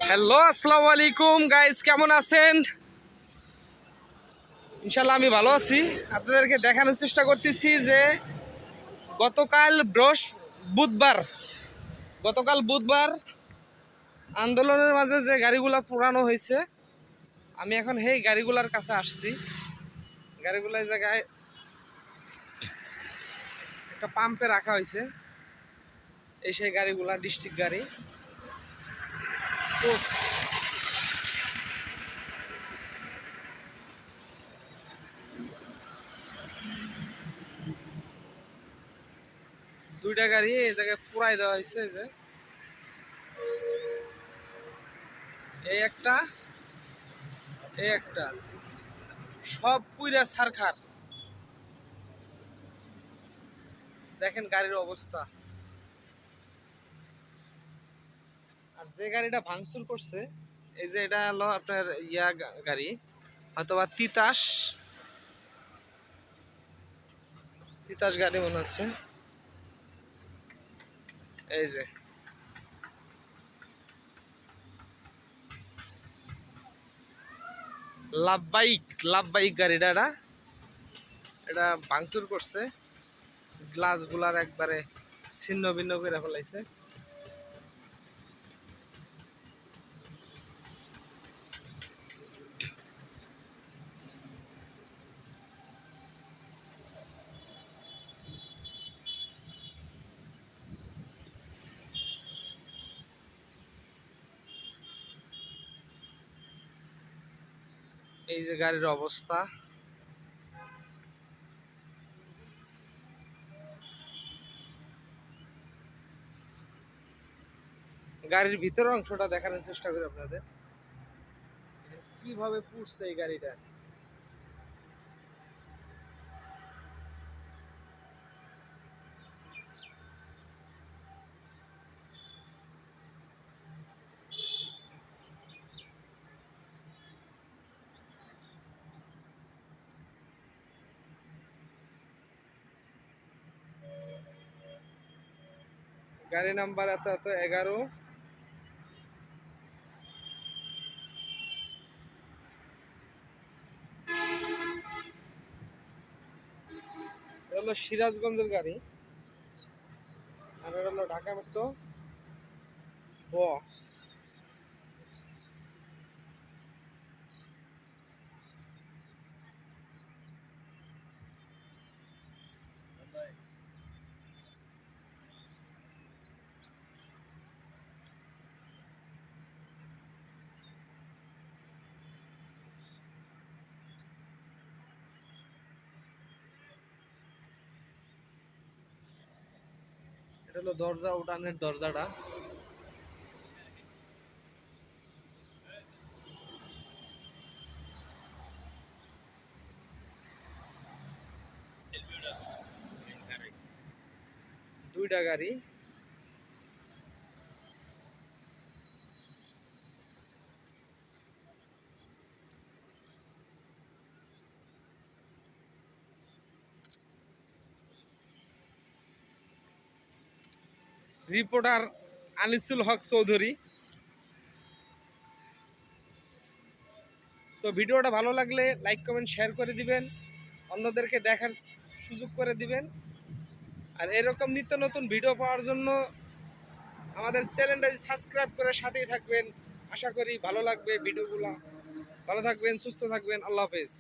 Hello, আসসালামু আলাইকুম guys, কেমন আছেন? ইনশাল্লাহ আমি ভালো আছি। আপনাদেরকে দেখানোর চেষ্টা করতেছি যে গতকাল বুধবার আন্দোলনের মাঝে যে গাড়িগুলা পোড়ানো হয়েছে, আমি এখন সেই গাড়িগুলার কাছে আসছি। গাড়িগুলা এই জায়গায় একটা পাম্পে রাখা হয়েছে। এই সেই গাড়িগুলা ডিস্ট্রিক্ট গাড়ি। তো দুইটা গাড়ি এই জায়গায় পুরাই দেওয়া হয়েছে। যে এই একটা, এই একটা, সব পুইরা ছারখার। দেখেন গাড়ির অবস্থা। আর যে গাড়িটা ভাঙচুর করছে, এই যে এটা হলো আপনার গাড়ি, অথবা তিতাস তিতাস গাড়ি মনে হচ্ছে। এই যে লাভবাহিক গাড়িটা, এটা ভাঙচুর করছে, গ্লাস গুলার একবারে ছিন্ন ভিন্ন করে ফেলাইছে। এই যে গাড়ির অবস্থা। গাড়ির ভিতরের অংশটা দেখানোর চেষ্টা করি আপনাদের, কিভাবে পুড়ছে এই গাড়িটা। গাড়ি নাম্বার এত 11। হলো সিরাজগঞ্জের গাড়ি, আর এটা হলো ঢাকা মেট্রো ব। এটা হলো দরজা, উঠানের দরজাটা। দুইটা গাড়ি। রিপোর্টার আনিসুল হক চৌধুরী। তো ভিডিওটা ভালো লাগলে লাইক কমেন্ট শেয়ার করে দিবেন, অন্যদেরকে দেখার সুযোগ করে দিবেন। আর এরকম নিত্য নতুন ভিডিও পাওয়ার জন্য আমাদের চ্যানেলটা সাবস্ক্রাইব করে সাথেই থাকবেন। আশা করি ভালো লাগবে ভিডিওগুলো। ভালো থাকবেন, সুস্থ থাকবেন। আল্লাহ হাফেজ।